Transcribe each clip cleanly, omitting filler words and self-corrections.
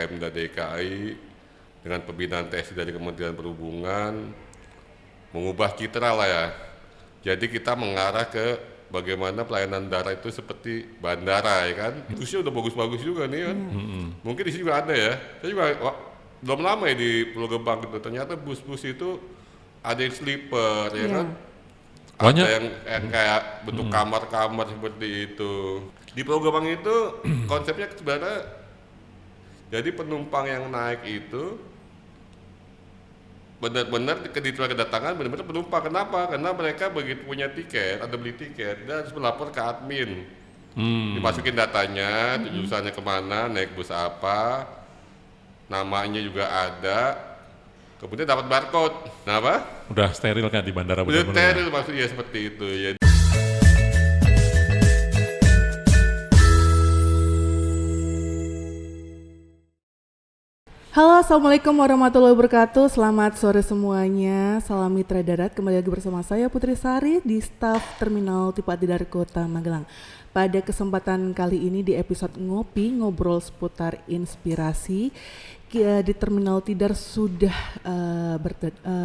Pemda DKI dengan pembinaan TSI dari Kementerian Perhubungan mengubah citra lah ya. Jadi kita mengarah ke bagaimana pelayanan darat itu seperti bandara ya kan. Busnya udah bagus-bagus juga nih kan. Mungkin di sini juga ada ya. Saya juga belum lama ya di Pulau Gebang gitu. Ternyata bus-bus itu ada yang sleeper ya kan. Banyak. Ada yang kayak bentuk kamar-kamar seperti itu. Di Pulau Gebang itu konsepnya sebenarnya jadi penumpang yang naik itu benar-benar di kedatangan benar-benar penumpang. Kenapa? Karena mereka begitu punya tiket, ada beli tiket, dia harus melapor ke admin. Dimasukin datanya, jurusannya kemana, naik bus apa, namanya juga ada, kemudian dapat barcode. Nah apa? Udah steril kan di bandara Udah benar-benar. steril maksudnya seperti itu ya. Halo, assalamualaikum warahmatullahi wabarakatuh. Selamat sore semuanya. Salam mitra darat. Kembali lagi bersama saya Putri Sari di staf Terminal Tipe Tidar Kota Magelang. Pada kesempatan kali ini di episode Ngopi Ngobrol seputar inspirasi di Terminal Tidar sudah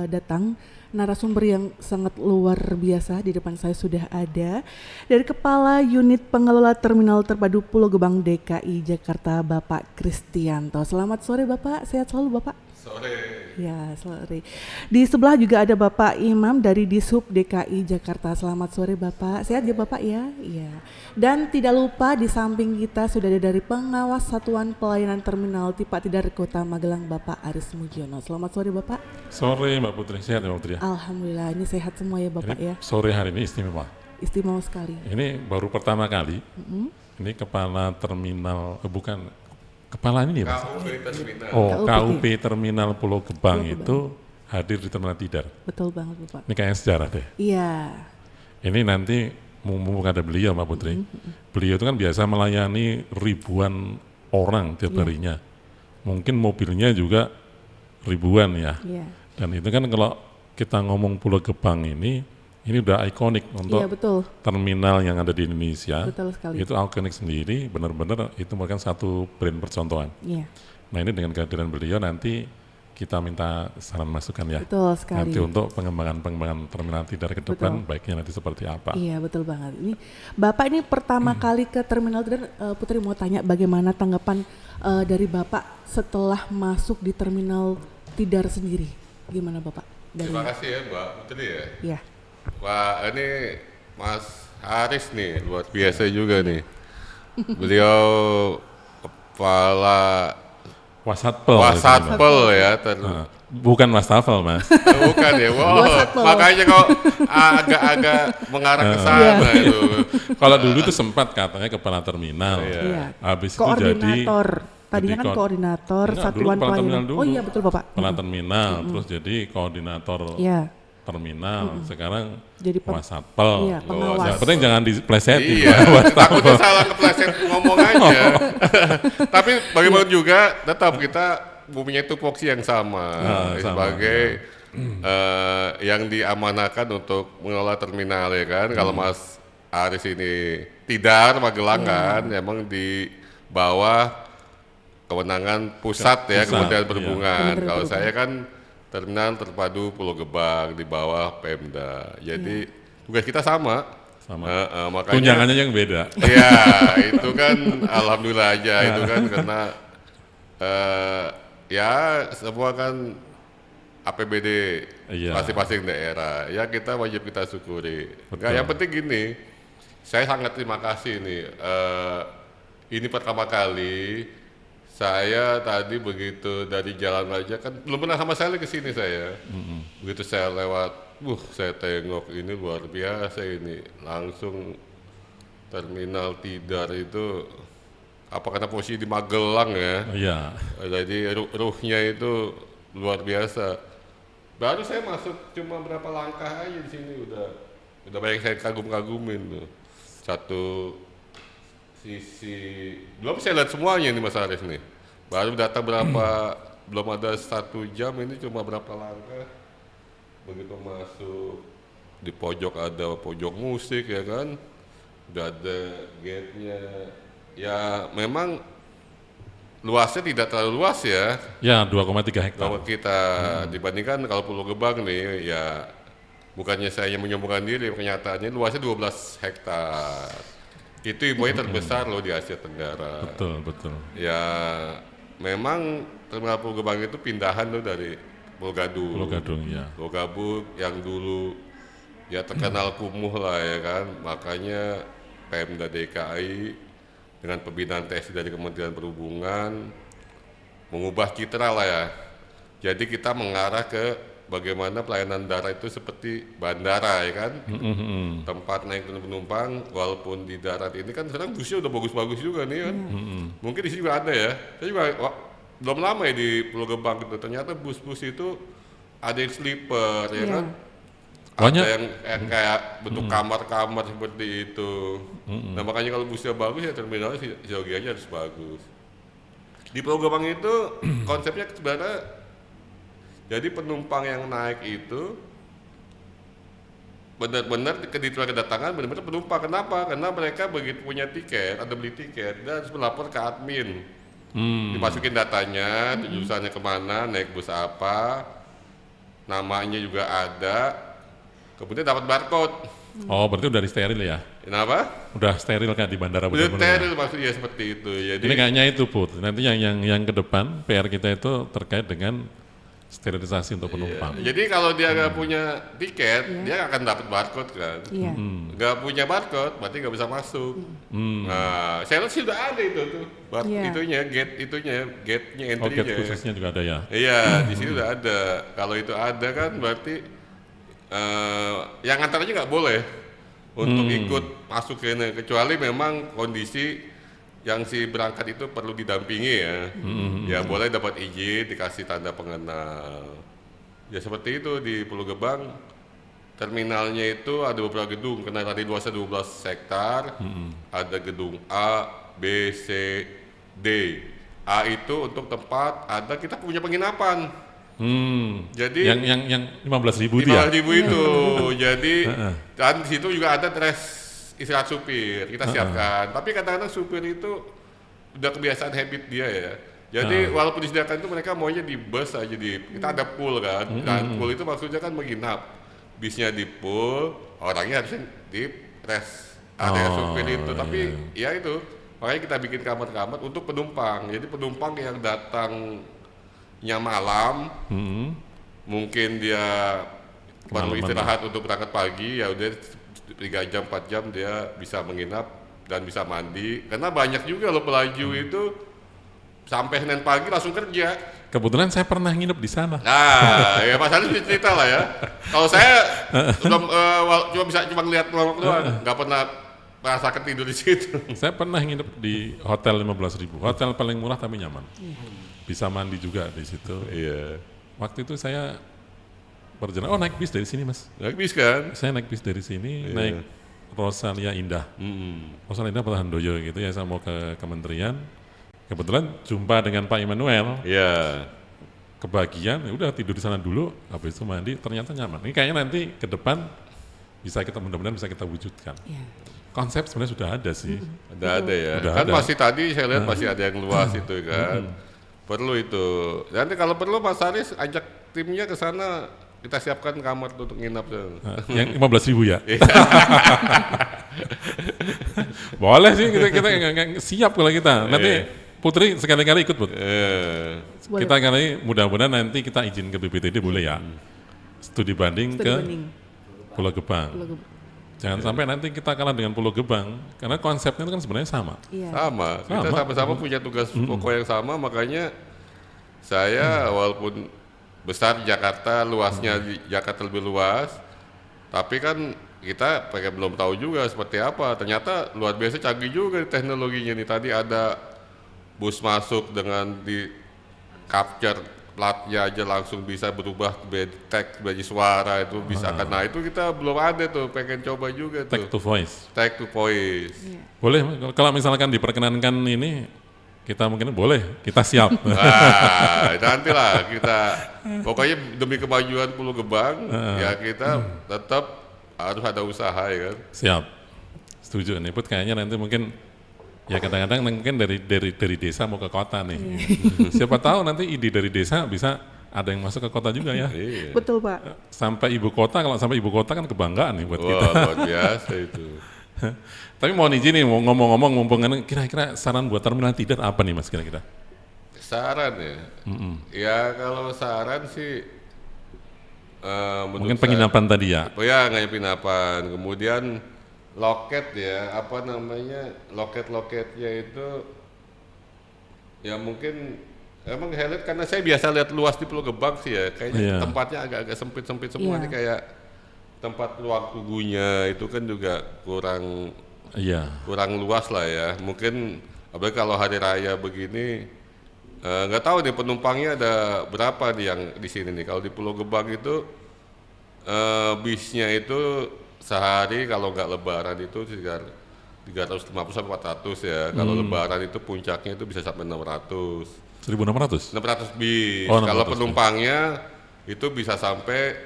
datang narasumber yang sangat luar biasa. Di depan saya sudah ada dari Kepala Unit Pengelola Terminal Terpadu Pulau Gebang DKI Jakarta, Bapak Kristianto. Selamat sore Bapak, sehat selalu Bapak. Sore. Ya, sore. Di sebelah juga ada Bapak Imam dari Dishub DKI Jakarta. Selamat sore Bapak, sehat ya Bapak ya? Iya. Dan tidak lupa di samping kita sudah ada dari Pengawas Satuan Pelayanan Terminal Tipe Tidar Kota Magelang, Bapak Aris Mujiono. Selamat sore Bapak. Sore Mbak Putri, sehat ya Mbak Putri ya? Alhamdulillah, ini sehat semua ya Bapak Ini ya. sore hari ini istimewa. Istimewa sekali. Ini baru pertama kali, ini kepala terminal, kepala ini ya Mas? KUP Terminal. Oh, KUP. KUP Terminal Pulau Gebang Pulau itu hadir di Terminal Tidar. Betul banget Bapak. Ini kayaknya sejarah deh. Iya. Ini nanti mumpung ada beliau Mbak Putri, beliau itu kan biasa melayani ribuan orang tiap harinya. Mungkin mobilnya juga ribuan ya. Iya. Dan itu kan kalau kita ngomong Pulau Gebang ini udah ikonik untuk Iya betul. terminal yang ada di Indonesia. Betul sekali. Itu ikonik sendiri, benar-benar itu merupakan satu brand percontohan. Iya. Nah ini dengan kehadiran beliau nanti kita minta saran masukan ya. Betul sekali. Nanti untuk pengembangan Terminal Tidar ke depan baiknya nanti seperti apa. Iya betul banget. Ini Bapak ini pertama kali ke Terminal Tidar, Putri mau tanya bagaimana tanggapan dari Bapak setelah masuk di Terminal Tidar sendiri. Gimana Bapak? Terima kasih ya Mbak Putri ya. Iya. Wah ini Mas Haris nih luar biasa juga nih. Beliau kepala Wasatpel. Wasatpel ya. Bukan Wastafel Mas. Bukan ya, wow. Wasatpel. Makanya kok agak-agak mengarah ke sana itu. Kalau dulu itu sempat katanya kepala terminal. Iya. Habis itu Koordinator. Tadinya jadi kan koordinator Enggak, dulu Satuan kepala terminal Pelayanan. dulu. Oh iya betul Bapak. kepala terminal, terus jadi koordinator Iya. terminal. Sekarang Jadi Wasatpel. Iya, pengawas. Yang penting jangan diplesetin. Iya, takutnya salah kepleset ngomong aja. Tapi bagaimana juga tetap kita mempunyai tupoksi yang sama sebagai yang diamanahkan untuk mengelola terminal ya kan. Kalau Mas Aris ini Tidar Magelang kan, emang di bawah kewenangan pusat ya, Kementerian Perhubungan. Kalau saya kan Terminal Terpadu Pulau Gebang di bawah Pemda. Jadi tugas kita sama. Makanya Tunjangannya yang beda. iya, itu kan alhamdulillah aja itu kan karena ya semua kan APBD masing-masing daerah. Ya kita wajib kita syukuri. Enggak, yang penting gini, saya sangat terima kasih nih. Ini pertama kali saya tadi begitu dari jalan aja kan belum pernah sama sekali ke sini saya. Begitu saya lewat, saya tengok ini luar biasa ini. Langsung Terminal Tidar itu apa karena posisi di Magelang ya. Iya. Jadi ruhnya itu luar biasa. Baru saya masuk cuma berapa langkah aja di sini udah banyak saya kagum-kagumin tuh. Satu sisi belum saya lihat semuanya nih Mas Aris nih. Baru datang belum ada 1 jam ini cuma berapa langkah. Begitu masuk di pojok ada pojok musik ya kan. Udah ada gate-nya. Ya memang luasnya tidak terlalu luas ya. Ya 2,3 hektar. Kalau kita dibandingkan kalau Pulau Gebang nih ya bukannya saya menyombongkan diri, kenyataannya luasnya 12 hektar. Itu ibunya terbesar loh di Asia Tenggara. Betul. Ya memang terminal Pulau Gebang itu pindahan tuh dari Pulau Gadung. Pulau Gadung ya. Pulau Gadung yang dulu ya terkenal kumuh lah ya kan. Makanya Pemda DKI dengan pembinaan TSI dari Kementerian Perhubungan mengubah citra lah ya. Jadi kita mengarah ke bagaimana pelayanan darat itu seperti bandara ya kan. Tempat naik turun penumpang walaupun di darat ini kan sekarang busnya udah bagus-bagus juga nih kan. Mungkin di sini juga ada ya. Saya juga belum lama ya di Pulau Gebang itu ternyata bus-bus itu ada yang sleeper ya kan. Banyak. Ada yang kayak bentuk kamar-kamar seperti itu. Nah makanya kalau busnya bagus ya terminalnya aja harus bagus. Di Pulau Gebang itu konsepnya sebenarnya jadi penumpang yang naik itu benar-benar kedatangan benar-benar penumpang. Kenapa? Karena mereka begitu punya tiket, ada beli tiket, dia harus melapor ke admin. Dimasukin datanya, tujuannya kemana, naik bus apa, namanya juga ada. Kemudian dapat barcode. Oh berarti udah steril ya? Kenapa? Udah steril kan di bandara Udah benar-benar. steril maksudnya seperti itu. Jadi Ini kayaknya itu Put. Nanti yang ke depan PR kita itu terkait dengan sterilisasi untuk penumpang. jadi kalau dia nggak punya tiket, dia akan dapat barcode kan. Iya. Nggak punya barcode, berarti nggak bisa masuk. Nah, saya lihat sih udah ada itu tuh, gate-nya Oh entry-nya. gate khususnya juga ada ya? Iya, di sini udah ada. Kalau itu ada kan berarti yang antaranya nggak boleh untuk ikut masuk ke ini, kecuali memang kondisi yang si berangkat itu perlu didampingi ya. Ya boleh dapat izin, dikasih tanda pengenal. Ya seperti itu di Pulau Gebang. Terminalnya itu ada beberapa gedung, karena tadi luasnya 12 hektar. Ada gedung A, B, C, D. A itu untuk tempat ada kita punya penginapan. Jadi yang 15.000 itu ya? 5.000 itu. Jadi dan di situ juga ada istirahat supir kita siapkan. Tapi kadang-kadang supir itu udah kebiasaan habit dia ya. Jadi walaupun disediakan itu mereka maunya di bus aja kita ada pool kan. Dan pool itu maksudnya kan menginap. Bisnya di pool, orangnya harusnya di rest area supir itu. Tapi ya itu makanya kita bikin kamar-kamar untuk penumpang. Jadi penumpang yang datangnya malam, mungkin dia baru istirahat untuk berangkat pagi, ya udah 3 jam 4 jam dia bisa menginap dan bisa mandi. Karena banyak juga loh pelaju itu sampai Senin pagi langsung kerja. Kebetulan saya pernah nginep di sana. Nah, ya Mas Ali cerita lah ya. Kalau saya cuma ngeliat peluang doang, nggak pernah merasakan tidur di situ. Saya pernah nginep di hotel 15.000, hotel paling murah tapi nyaman. Bisa mandi juga di situ. Iya. Waktu itu saya perjalanan, naik bis dari sini Mas. Naik bis kan? Saya naik bis dari sini, naik Rosalia Indah. Rosalia Indah Handoyo gitu ya, saya mau ke kementerian. Kebetulan jumpa dengan Pak Immanuel. Iya. Kebagian, ya udah tidur di sana dulu, habis itu mandi, ternyata nyaman. Ini kayaknya nanti ke depan mudah-mudahan bisa kita wujudkan. Konsep sebenarnya sudah ada sih. Ada ya. Udah Kan ada. masih tadi saya lihat masih ada yang luas itu kan. Perlu itu. Nanti kalau perlu Mas Aris ajak timnya ke sana, kita siapkan kamar untuk nginap. Yang 15.000 ya? Boleh sih, kita nggak siap kalau kita. Nanti Putri sekali-kali ikut, Put. Kita kali mudah-mudahan nanti kita izin ke BPTD boleh ya. Studi banding ke Pulau Gebang. Jangan sampai nanti kita kalah dengan Pulau Gebang, karena konsepnya itu kan sebenarnya sama. Sama, kita sama-sama punya tugas pokok yang sama, makanya saya walaupun besar Jakarta, luasnya di Jakarta lebih luas, tapi kan kita belum tahu juga seperti apa. Ternyata luar biasa canggih juga teknologinya nih. Tadi ada bus masuk dengan di capture platnya aja langsung bisa berubah teks bagi suara itu bisa kan. Nah itu kita belum ada tuh, pengen coba juga tuh. Text to voice. Text to voice. Boleh, kalau misalkan diperkenankan ini, kita mungkin boleh, kita siap. Nah, nantilah kita, pokoknya demi kemajuan Pulau Gebang, ya kita tetap harus ada usaha ya kan. Siap, setuju nih Put, kayaknya nanti mungkin Ya kadang-kadang mungkin dari desa mau ke kota nih. Siapa tahu nanti ide dari desa bisa ada yang masuk ke kota juga ya. Betul Pak. Sampai ibu kota, kalau sampai ibu kota kan kebanggaan nih buat kita. Wah, luar biasa itu. Tapi mau izin nih, mau ngomong-ngomong mumpung kira-kira saran buat terminal tidar apa nih Mas kira-kira? Saran ya? Ya kalau saran sih Mungkin penginapan tadi ya? Ya nggak penginapan, kemudian loket ya, apa namanya, loket-loketnya itu ya mungkin emang saya lihat, karena saya biasa lihat luas di Pulau Gebang sih ya, kayaknya tempatnya agak-agak sempit-sempit semua nih, kayak tempat ruang tunggunya itu kan juga kurang luas lah ya. Mungkin apalagi kalau hari raya begini, nggak tahu nih penumpangnya ada berapa nih yang di sini nih. Kalau di Pulau Gebang itu bisnya itu sehari kalau nggak lebaran itu sekitar 350 sampai 400 ya. Kalau lebaran itu puncaknya itu bisa sampai 600. 1.600? 600 bis. Oh, 600 kalau penumpangnya itu bisa sampai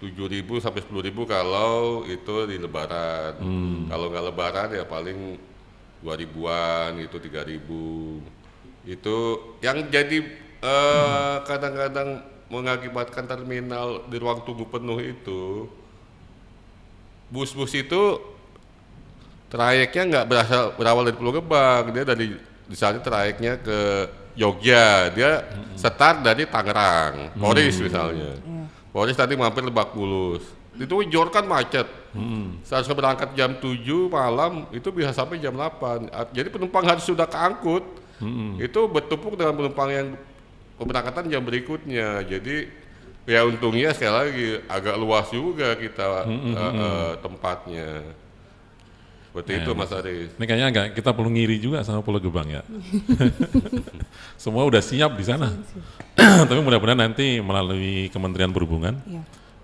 7.000 sampai 10.000 kalau itu di lebaran. Kalau nggak lebaran ya paling 2.000-an itu 3.000. Itu yang jadi kadang-kadang mengakibatkan terminal di ruang tunggu penuh itu, bus-bus itu trayeknya nggak berawal dari Pulau Gebang, dia dari misalnya trayeknya ke Jogja, dia start dari Tangerang, Poris misalnya. Poris tadi mampir Lebak Bulus. Itu Jor kan macet. Seharusnya berangkat jam 7 malam, itu bisa sampai jam 8. Jadi penumpang harus sudah keangkut. Itu bertumpuk dengan penumpang yang pemberangkatan jam berikutnya. Jadi ya untungnya sekali lagi agak luas juga kita tempatnya. Seperti itu Mas Aris. Ini kayaknya agak kita perlu ngiri juga sama Pulau Gebang ya. Semua udah siap di sana. Tapi mudah-mudahan nanti melalui Kementerian Perhubungan,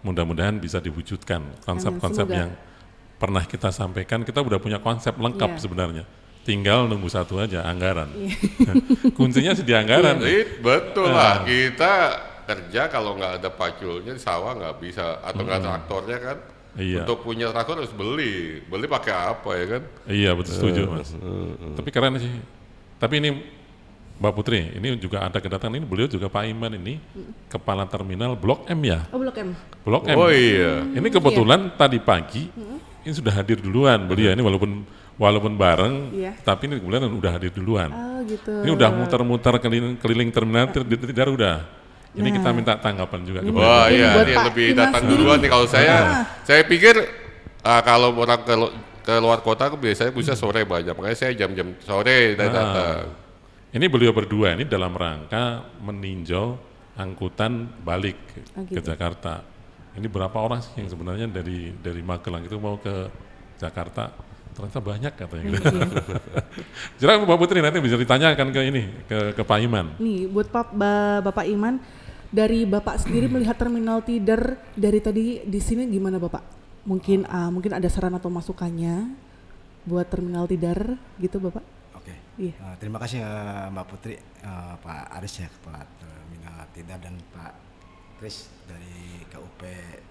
mudah-mudahan bisa diwujudkan konsep-konsep yang pernah kita sampaikan. Kita udah punya konsep lengkap sebenarnya. Tinggal nunggu satu aja, anggaran. Kuncinya sih di anggaran. Betul lah, kita kerja kalau nggak ada paculnya di sawah nggak bisa, atau nggak traktornya kan. Untuk punya traktor harus beli pakai apa ya kan? Iya betul, setuju Mas. Tapi keren sih. Tapi ini Mbak Putri, ini juga ada kedatangan ini, beliau juga Pak Iman ini, Kepala Terminal Blok M ya? Oh Blok M. Blok M. Oh iya. Ini kebetulan tadi pagi, ini sudah hadir duluan beliau ini walaupun bareng, tapi ini kemudian udah hadir duluan. Oh gitu. Ini udah muter-muter keliling terminal, tidak udah. Ini kita minta tanggapan juga. Wah iya, ini yang lebih datang duluan nih. Kalau saya pikir kalau orang ke luar kota biasanya bisa sore banyak, makanya saya jam-jam sore datang. Ini beliau berdua ini dalam rangka meninjau angkutan balik ke Jakarta. Ini berapa orang sih yang sebenarnya dari Magelang itu mau ke Jakarta? Ternyata banyak katanya. Jadi Mbak Putri nanti bisa ditanyakan ke Pak Iman. Nih buat Bapak Iman, dari Bapak sendiri melihat terminal tidar dari tadi di sini gimana Bapak? Mungkin ada saran atau masukannya buat terminal tidar gitu Bapak? Oke. Terima kasih Mbak Putri, Pak Aris ya, Kepala Terminal Tidar, dan Pak Kris dari KUP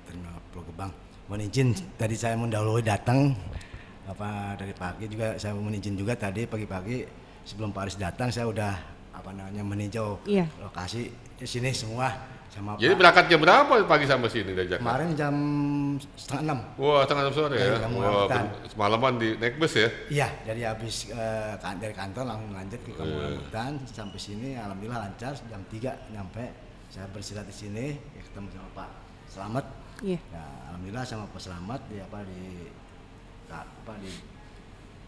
Terminal Pulau Gebang. Mohon izin tadi saya mendahului datang dari pagi juga. Saya mohon izin juga tadi pagi-pagi sebelum Pak Aris datang saya udah meninjau lokasi di sini semua sama Jadi Pak. Berangkat jam berapa pagi sampai sini dari Jakarta? Kemarin jam 5:30. Wah, 5:30 sore ya. Wah, semalaman naik bus ya? Iya, dari habis dari kantor langsung lanjut ke Kampung Rambutan sampai sini, alhamdulillah lancar. Jam 3 nyampe, saya beristirahat di sini, ketemu sama Pak Slamet. Ya, alhamdulillah sama Pak Slamet di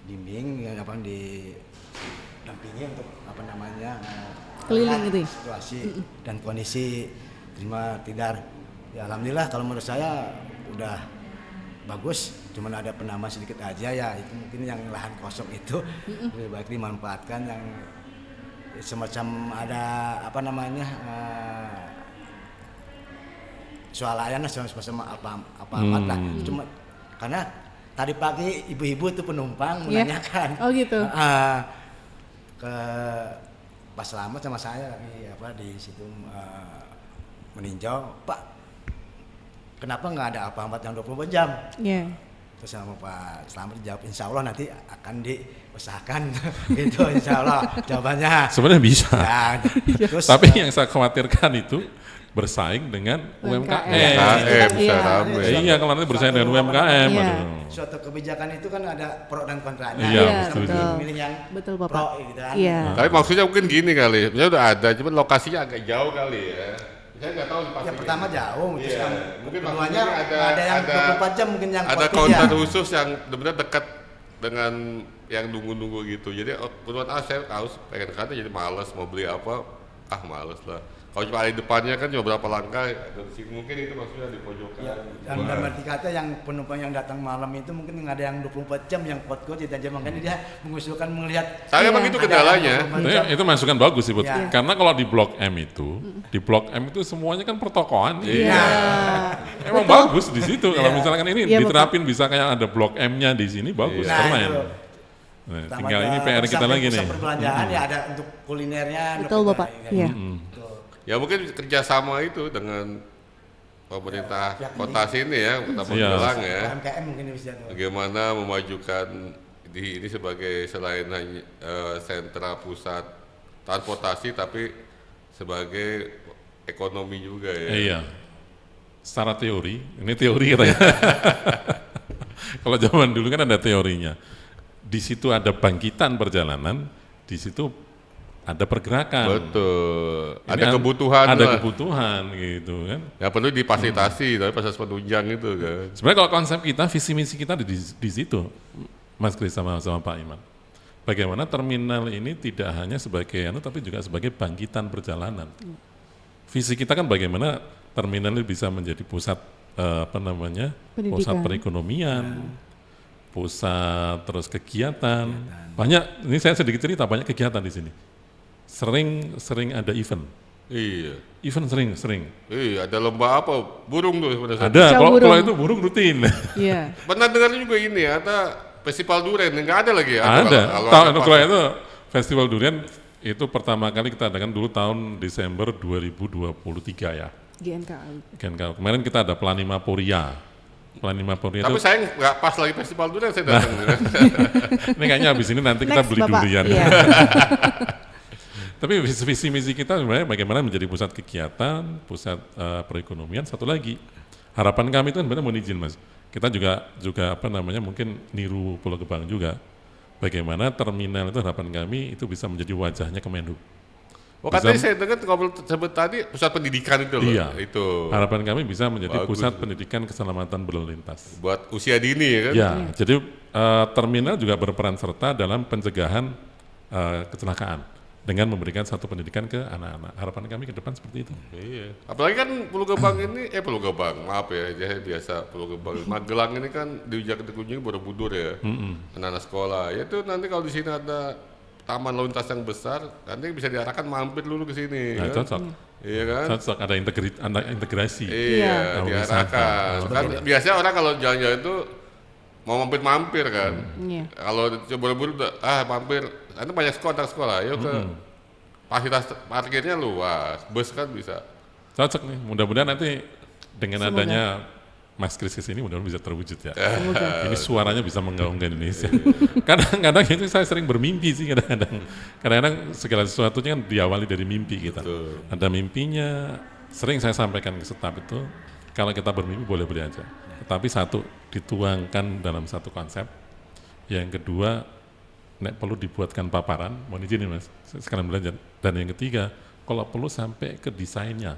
bimbing, di dampingi untuk keliling gitu ya? Situasi dan kondisi terima tidar. Ya alhamdulillah kalau menurut saya udah bagus, cuman ada penambah sedikit aja ya, itu mungkin yang lahan kosong itu lebih baik dimanfaatkan, yang semacam ada swalayan semacam apa lah. Cuma karena tadi pagi ibu-ibu itu penumpang menanyakan. Oh gitu. Ke Pak Slamet sama saya lagi di situ meninjau, Pak, kenapa nggak ada apa-apa yang 24 jam? Terus sama Pak Slamet jawab insya Allah nanti akan diusahakan gitu insya Allah jawabannya. Sebenarnya bisa. Ya, terus Tapi yang saya khawatirkan itu bersaing dengan UMKM. UMKM bisa Iya. rame. Iya, kalau nanti bersaing dengan UMKM, Iya. aduh. suatu kebijakan itu kan ada pro dan kontranya. Iya, Kita setuju. mesti milih yang Betul, Bapak. pro gitu kan. Iya. Tapi maksudnya mungkin gini kali, sebenarnya udah ada, cuman lokasinya agak jauh kali ya. Saya nggak tahu pasti. Yang pertama jauh, terus Iya. yang Mungkin keduanya maksudnya ada yang 24 jam mungkin yang ada COVID counter ya. khusus yang benar-benar dekat dengan yang nunggu-nunggu gitu. Jadi menurut saya harus pengen ke sana jadi males mau beli apa, males lah. Kalau cuma ada di depannya kan cuma berapa langkah dari sini, mungkin itu maksudnya di pojokan. Ya, dan dalam arti kata yang penumpang yang datang malam itu mungkin ada yang 24 jam yang quote-quote dan jam makanya dia mengusulkan melihat Tapi emang Iya. itu ada kendalanya. yang 24 jam. Itu masukan bagus sih, Bud. Iya. Karena kalau di Blok M itu, di Blok M itu semuanya kan pertokoan. Iya. Emang bagus di situ. Kalau misalkan ini Iya, Bapak. diterapin bisa kayak ada Blok M-nya di sini bagus, Nah, keren. itu. Nah, Tambah tinggal ke ini PR kita pusat- lagi nih. pusat perbelanjaan ya ada untuk kulinernya. Betul, untuk Bapak. kita, Iya. Betul. Ya mungkin kerjasama itu dengan pemerintah kota sini ya, kota Iya. Magelang ya. UMKM mungkin bisa tuh. Bagaimana memajukan ini sebagai selain hanya sentra pusat transportasi tapi sebagai ekonomi juga ya. Iya. Secara teori, ini teori katanya. Kalau zaman dulu kan ada teorinya. Di situ ada bangkitan perjalanan, di situ ada pergerakan. Betul. Ini Ada kebutuhan Ada lah. kebutuhan gitu kan. Ya perlu difasilitasi, tapi proses penunjang itu kan. Sebenarnya kalau konsep kita, visi misi kita di situ, Mas Kris sama Pak Iman. Bagaimana terminal ini tidak hanya sebagai tapi juga sebagai bangkitan perjalanan. Visi kita kan bagaimana terminal ini bisa menjadi pusat pusat Pendidikan. perekonomian, pusat terus kegiatan. Banyak, ini saya sedikit cerita, banyak kegiatan di sini. Sering ada event. Iya. Event sering. Iya, ada lomba apa? Burung tuh sebenarnya. Ada, Siapa kalau burung? itu burung rutin. Iya. Pernah dengar juga ini ada festival durian, nggak ada lagi ya? Ada. Kalau Kalau itu festival durian itu pertama kali kita adakan dulu tahun Desember 2023 ya. GNKI. Kemarin kita ada Planima Poria. Planima Poria Tapi itu, saya nggak pas lagi festival durian saya datang. ini kayaknya habis ini nanti kita Next, beli Bapak. durian. Iya. Tapi visi misi kita sebenarnya bagaimana menjadi pusat kegiatan, pusat perekonomian. Satu lagi, harapan kami itu sebenarnya mohon izin Mas. Kita juga mungkin niru Pulau Gebang juga. Bagaimana terminal itu harapan kami itu bisa menjadi wajahnya Kemenhub. Oh katanya saya dengar kalau sebut tadi pusat pendidikan itu loh. Iya. Itu Harapan kami bisa menjadi Bagus. pusat pendidikan keselamatan berlalu lintas. buat usia dini ya kan? Ya, jadi terminal juga berperan serta dalam pencegahan kecelakaan dengan memberikan satu pendidikan ke anak-anak. Harapan kami ke depan seperti itu. Iya. Apalagi kan Pulau Gebang ini, Pulau Gebang, maaf ya, saya biasa Pulau Gebang. Magelang ini kan dikunjungi Borobudur ya, anak-anak sekolah. Ya itu nanti kalau di sini ada taman lalu lintas yang besar, nanti bisa diarahkan mampir dulu ke sini. Nah, kan? cocok. Iya kan? Cocok ada integrasi. Iya, Iya. diarahkan. Kan biasanya orang kalau jalan-jalan itu mau mampir-mampir kan. Iya. Kalau coba Borobudur, mampir, nanti banyak sekolah, yuk ke fasilitas parkirnya luas, bus kan bisa. Cocok nih. Mudah-mudahan nanti dengan Semoga. adanya Mas Kris kesini mudah-mudahan bisa terwujud ya. Semoga. Ini suaranya bisa menggaungkan Indonesia. Kadang-kadang itu saya sering bermimpi sih kadang-kadang. Kadang-kadang segala sesuatunya kan diawali dari mimpi kita. Betul. Ada mimpinya, sering saya sampaikan ke staf itu, kalau kita bermimpi boleh-boleh aja. Tetapi satu, dituangkan dalam satu konsep. Yang kedua, nek perlu dibuatkan paparan, mohon izin nih Mas, sekarang belajar. Dan yang ketiga, kalau perlu sampai ke desainnya.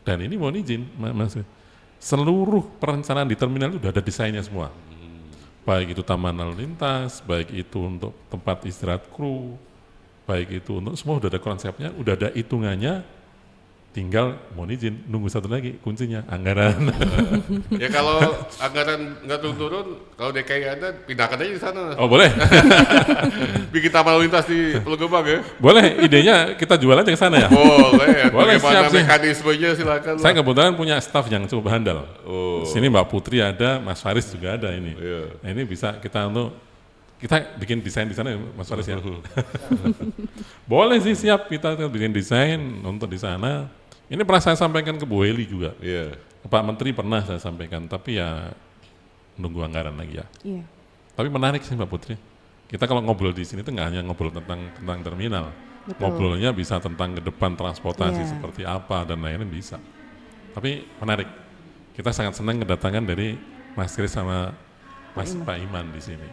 Dan ini mohon izin Mas, seluruh perencanaan di terminal itu sudah ada desainnya semua. Baik itu taman lalu lintas, baik itu untuk tempat istirahat kru, baik itu untuk semua sudah ada konsepnya, sudah ada hitungannya, tinggal mohon izin nunggu satu lagi kuncinya anggaran. Ya kalau anggaran nggak turun, kalau DKI ada, pindahkan aja di sana. Oh boleh, Bikin taman lalu lintas di Pulau Gebang ya. boleh idenya kita jual aja ke sana ya. Boleh. Boleh, Bagaimana siap sih. mekanismenya silakan. Saya lah. kebetulan punya staf yang cukup handal. Oh. Sini Mbak Putri ada, Mas Faris juga ada ini. Iya. Nah, ini bisa kita bikin desain di sana ya, Mas Faris ya. Boleh sih siap kita bikin desain untuk di sana. Ini pernah saya sampaikan ke Bu Heli juga. Iya. Pak Menteri pernah saya sampaikan, tapi ya nunggu anggaran lagi ya. Iya. Tapi menarik sih Mbak Putri. Kita kalau ngobrol di sini tuh nggak hanya ngobrol tentang terminal. Betul. Ngobrolnya bisa tentang ke depan transportasi Iya. seperti apa dan lain-lain bisa. Tapi menarik. Kita sangat senang kedatangan dari Mas Kris sama Pak Iman di sini.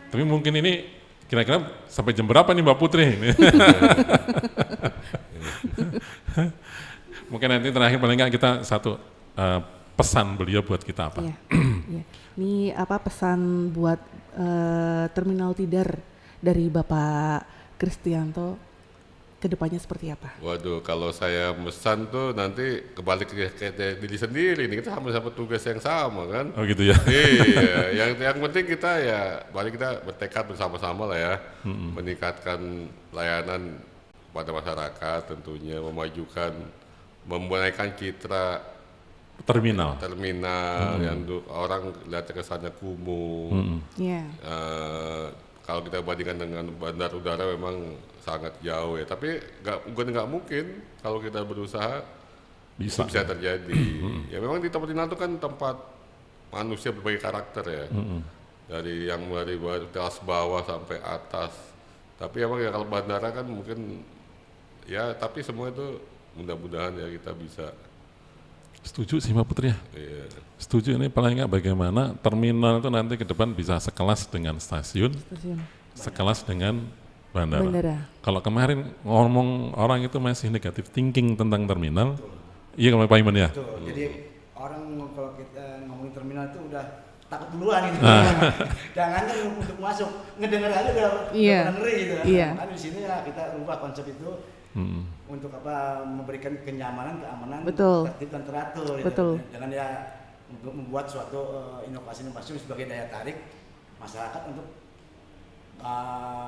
Tapi mungkin ini kira-kira sampai jam berapa nih Mbak Putri? Mungkin nanti terakhir paling nggak kita satu pesan beliau buat kita apa? Iya. Iya. Ini apa pesan buat Terminal Tidar dari Bapak Kristianto ke depannya seperti apa? Waduh, kalau saya pesan tuh nanti kembali ke diri sendiri nih, kita sama-sama tugas yang sama kan. Oh gitu ya. Iya, yang penting kita ya, balik kita bertekad bersama-sama lah ya, meningkatkan layanan pada masyarakat tentunya, memajukan, menaikkan citra Terminal. yang orang lihatnya kesannya kumuh. Iya. Kalau kita bandingkan dengan bandar udara memang sangat jauh ya, tapi nggak mungkin kalau kita berusaha Bisa. bisa terjadi. Ya memang di terminal itu kan tempat manusia berbagai karakter ya, dari yang dari kelas bawah sampai atas. Tapi emang ya kalau bandara kan mungkin ya, tapi semua itu mudah-mudahan ya kita bisa. Setuju sih Mbak Putri ya. Iya. Setuju, ini paling nggak bagaimana terminal itu nanti ke depan bisa sekelas dengan stasiun, sekelas dengan bandara. Kalau kemarin ngomong orang itu masih negatif thinking tentang terminal, iya kalau Pak Iman ya. Betul. Jadi orang kalau kita ngomongin terminal itu udah takut duluan gitu. Jangan kan untuk masuk, ngedenger aja udah ngeri gitu. Kan di sini ya kita rubah konsep itu. Untuk apa, memberikan kenyamanan, keamanan, tertib dan teratur. Betul. Gitu. Dengan ya untuk membuat suatu inovasi-inovasi sebagai daya tarik masyarakat untuk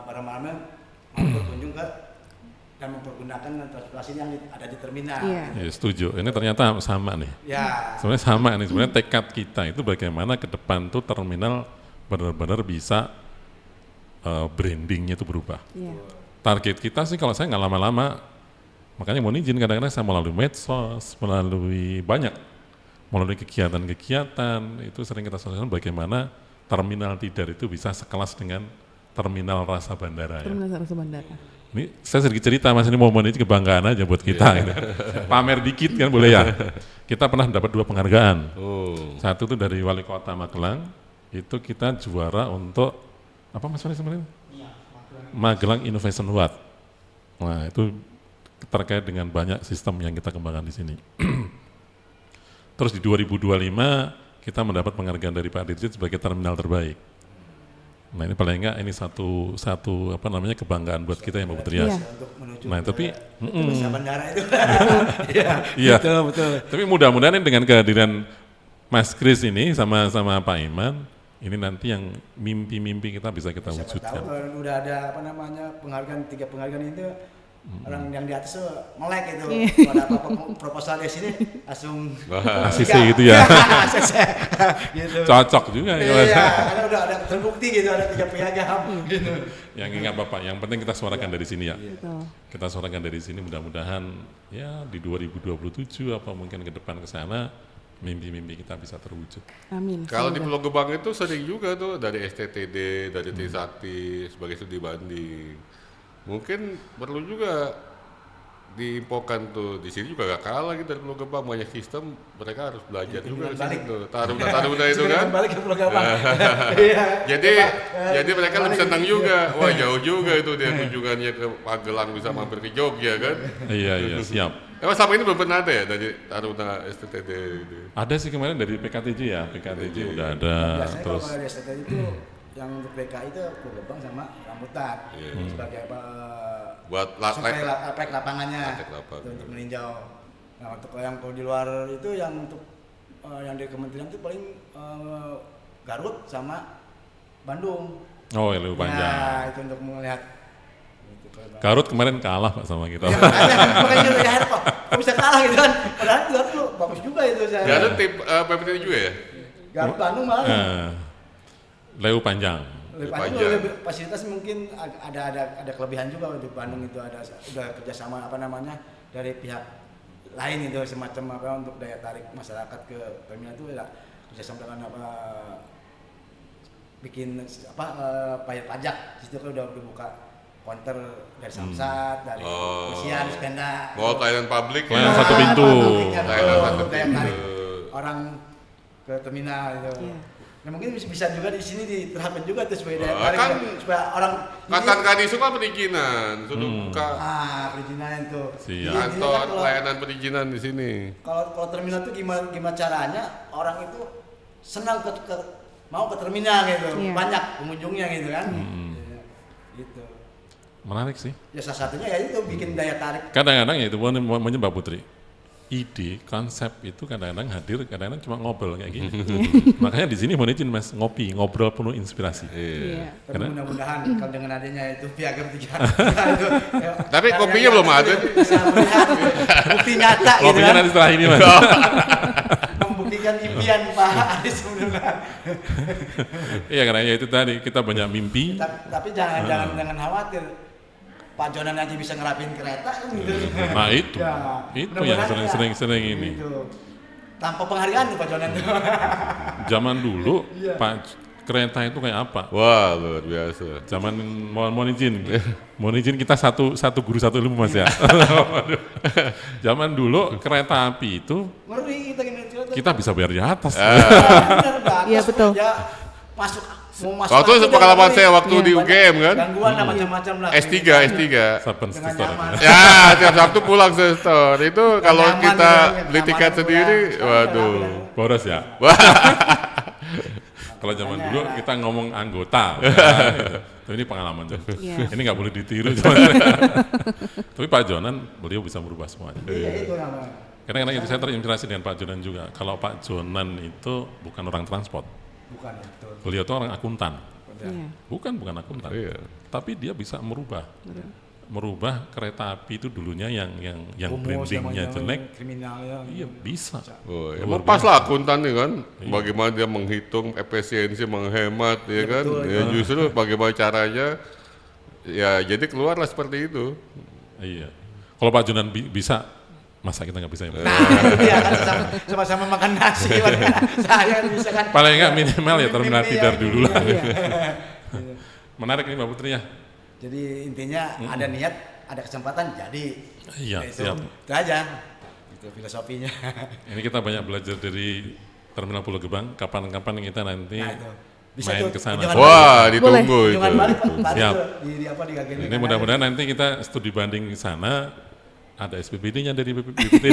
barang-barangnya mau berkunjung ke dan mempergunakan transportasi yang ada di terminal. Iya. Ya, setuju. Ini ternyata sama nih. Ya. Sebenarnya sama nih. Sebenarnya tekad kita itu bagaimana ke depan tuh terminal benar-benar bisa brandingnya itu berubah. Iya. Target kita sih kalau saya nggak lama-lama, makanya mohon izin kadang-kadang saya melalui medsos, melalui kegiatan-kegiatan, itu sering kita sosialisasikan bagaimana terminal Tidar itu bisa sekelas dengan terminal rasa bandara. Terminal rasa bandara. Ini saya sedikit cerita Mas, ini momen ini kebanggaan aja buat kita. Gitu. Pamer dikit kan boleh ya. Kita pernah dapat 2 penghargaan. Satu itu dari Wali Kota Magelang, itu kita juara untuk apa Mas Wali sebenarnya? Magelang Innovation Award. Nah, itu terkait dengan banyak sistem yang kita kembangkan di sini. Terus di 2025 kita mendapat penghargaan dari Pak Dirjen sebagai terminal terbaik. Nah, ini paling enggak ini satu apa namanya kebanggaan buat kita yang Mbak Putri. Iya. Nah, tapi Rasa bandara itu. iya. Betul. Tapi mudah-mudahan dengan kehadiran Mas Kris ini sama Pak Iman, ini nanti yang mimpi-mimpi kita bisa kita wujudkan. Tahu udah ada apa namanya penghargaan 3 penghargaan itu orang yang di atas tuh melek itu. Kalau ada apa-apa proposal di sini langsung ACC gitu ya. gitu. Cocok juga ya. Iya, karena udah ada terbukti gitu ada 3 piagam gitu. Yang ingat Bapak, yang penting kita suarakan dari sini ya. Betul. Kita suarakan dari sini, mudah-mudahan ya di 2027 apa mungkin ke depan ke sana mimpi-mimpi kita bisa terwujud. Amin. Kalau di Semoga. Pulau Gebang itu sering juga tuh dari STTD, dari Trisakti sebagai studi banding. Mungkin perlu juga diinfokan tuh, di sini juga gak kalah gitu dari Pulau Gebang, banyak sistem mereka harus belajar juga di sini tuh. Taruna itu kan. Balik ke Pulau Gebang. Iya. Jadi mereka lebih senang juga. Wah, jauh juga itu dia kunjungannya ke Magelang bisa mampir ke Jogja kan. Iya, siap. Emang sama ini belum pernah ada ya dari Taruna STTD itu? Ada sih kemarin dari PKTJ ya, PKTJ udah ada. Biasanya Terus kalau dari STTD itu yang untuk PKI itu Pulau Gebang sama Rambutan sebagai apa Buat aspek lapangannya Aspek lapangan. itu untuk meninjau. Nah untuk yang kalau di luar itu yang untuk yang dari kementerian itu paling Garut sama Bandung. oh ya lebih panjang. Nah itu untuk melihat. Garut kemarin kalah Pak sama kita. Ya, makanya kita heran kok bisa kalah gitu kan. Padahal Garut tuh bagus juga itu saya. Garut tim PPT juga ya? Garut Bandung malah. Leu panjang. Lebih fasilitas mungkin ada kelebihan juga di Bandung itu udah kerjasama apa namanya dari pihak lain itu semacam apa untuk daya tarik masyarakat ke terminal itu ya bisa sampaikan apa bikin apa bayar pajak di situ kan udah dibuka counter dari Samsat, dari Kepolisian, Spenda. Oh, pelayanan publik ya. Pelayanan satu pintu. Pelayanan satu Daya tarik pintu. orang ke terminal gitu. Iya. Nah, mungkin bisa juga di sini diterapkan juga tuh supaya daya Oh, tarik kan supaya orang Kantor Kadisu kan perizinan, sudah buka perizinan itu. Siap. Jadi kan kantor kalau- pelayanan perizinan di sini. Kalau terminal itu gimana caranya orang itu senang mau ke terminal gitu, Iya. banyak pengunjungnya gitu kan. Ya, gitu. Menarik sih. Ya salah satunya ya itu bikin daya tarik. Kadang-kadang ya itu menyembah Putri. Ide, konsep itu kadang-kadang hadir, kadang-kadang cuma ngobrol kayak gini. Makanya di sini mohon izin Mas, ngobrol penuh inspirasi. Iya. Tapi Karena- mudah-mudahan kalau dengan adanya itu piagam 3 itu. Tapi kopinya belum ada. Bisa melihat bukti nyata gitu Kopinya kan. nanti setelah ini Mas. Membuktikan impian Pak Aris sebenarnya. Iya karena ya itu tadi kita banyak mimpi. Tapi jangan khawatir. Pak Jonan aja bisa ngerapin kereta kan gitu. Nah itu, Ya, itu yang mudah-mudahan sering ini. Gitu. Tanpa penghargaan tuh Pak Jonan tuh. Zaman dulu Pak kereta itu kayak apa? Wah, luar biasa. Zaman mohon izin kita satu guru satu ilmu Mas ya. Zaman dulu kereta api itu Ngeri kita gini cerita. kita bisa bayar di atas. Bener, di atas Iya, betul. Ya masuk mau masuk. Waktu aja pengalaman ngeri. saya waktu di Banyak UGM kan, Gangguan lah macam-macam lah. S3. Saben Dengan store. nyaman. Ya, tiap Sabtu pulang ke store. Itu kalau nyaman kita juga, beli tiket kenyamanan sendiri, pulang. waduh. Boros ya. Wah, Kalau zaman dulu kita ngomong anggota. Ya, gitu. Tapi ini pengalaman Jon. Iya. Ini nggak boleh ditiru. Tapi Pak Jonan beliau bisa merubah semuanya. Iya itu namanya. Kadang-kadang itu saya terinspirasi dengan Pak Jonan juga. Kalau Pak Jonan itu bukan orang transport, Bukan itu. beliau itu orang akuntan. Iya. Bukan akuntan. Iya. Tapi dia bisa merubah kereta api itu dulunya yang Humus, brandingnya namanya, jelek. kriminal ya. Iya bisa. Oh, emang pas lah akuntan nih kan, bagaimana dia menghitung efisiensi, menghemat, ya kan? betul, Ya justru bagaimana caranya, ya jadi keluarlah seperti itu. Iya. Kalau Pak Jonan bisa, masa kita nggak bisa ya? Nah, iya kan sama-sama makan nasi. Saya bisa kan. Paling nggak minimal ya terminal Mimpi tidar ya, dulu lah. Iya. Menarik nih Mbak Putri ya. Jadi intinya ada niat, ada kesempatan, jadi. Iya, Ya, siap. Itu aja. Itu filosofinya. Ini kita banyak belajar dari Terminal Pulau Gebang. Kapan-kapan kita nanti Nah, itu. Bisa main tuh, ke sana. kunjungan Wah, ditunggu itu. Kunjungan balik Pak, balik Siap. tuh, di apa di Gageni. Ini mudah-mudahan nanti kita studi banding di sana. Ada SPBD-nya dari BPT.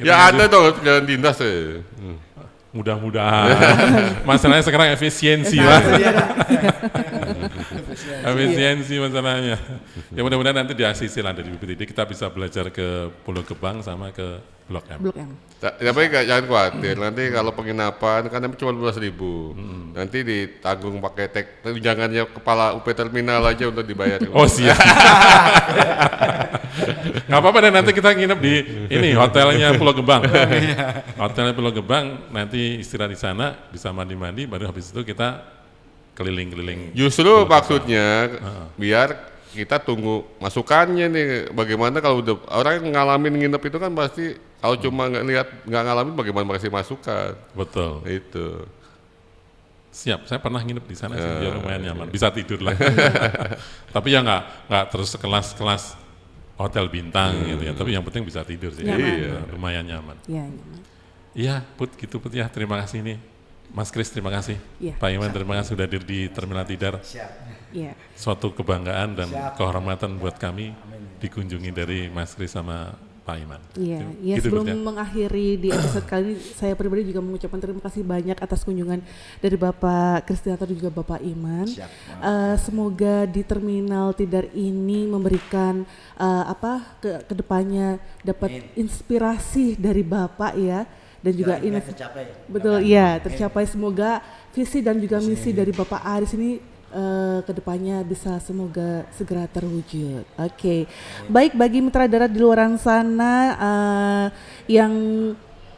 Ya ada dong jalan dinas ya. Mudah-mudahan. Masalahnya sekarang efisiensi Nah, lah. itu dia, Kak. Efisiensi masalahnya. Ya mudah-mudahan nanti di ACC lah dari BPTD kita bisa belajar ke Pulau Gebang sama ke Blok M. Blok M. Tapi jangan khawatir, nanti kalau penginapan kan cuma 12.000. Nanti ditanggung pakai tunjangannya kepala UP terminal aja untuk dibayar. Oh siap. Nggak apa-apa dan nanti kita nginep di ini hotelnya Pulau Gebang. Hotelnya Pulau Gebang nanti istirahat di sana bisa mandi-mandi baru habis itu kita keliling-keliling. Justru maksudnya biar kita tunggu masukannya nih, bagaimana kalau udah orang yang ngalamin nginep itu kan pasti kalau cuma nggak ngalamin bagaimana kasih masukan. Betul. Itu. Siap, saya pernah nginep di sana sih, dia lumayan nyaman, bisa tidur lah. Tapi ya nggak terus kelas hotel bintang gitu ya, tapi yang penting bisa tidur sih. Nyaman. Iya, lumayan nyaman. Iya, nyaman. Iya, Put, gitu Put ya, terima kasih nih. Mas Kris, terima kasih. Iya. Pak Iman, terima kasih sudah hadir di Terminal Tidar. Siap. Iya. Suatu kebanggaan dan Siap. kehormatan buat kami dikunjungi dari Mas Kris sama Pak Iman. Iya, Gitu, ya gitu, sebelum Put, ya. mengakhiri di episode kali ini, saya pribadi juga mengucapkan terima kasih banyak atas kunjungan dari Bapak Kristianto dan juga Bapak Iman. Siap. Semoga di Terminal Tidar ini memberikan kedepannya dapat Amin. inspirasi dari Bapak ya, dan juga Impian ini tercapai. betul ya tercapai. Semoga visi dan juga misi dari Bapak Aris ini kedepannya bisa semoga segera terwujud. Oke, baik bagi mitra darat di luar sana yang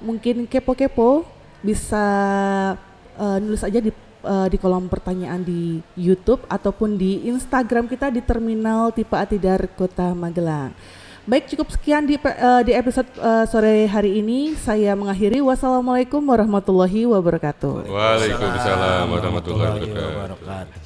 mungkin kepo-kepo bisa nulis aja di kolom pertanyaan di YouTube ataupun di Instagram kita di Terminal Tipe A Tidar Kota Magelang. Baik, cukup sekian di episode sore hari ini. Saya mengakhiri. Wassalamualaikum warahmatullahi wabarakatuh. Waalaikumsalam warahmatullahi wabarakatuh.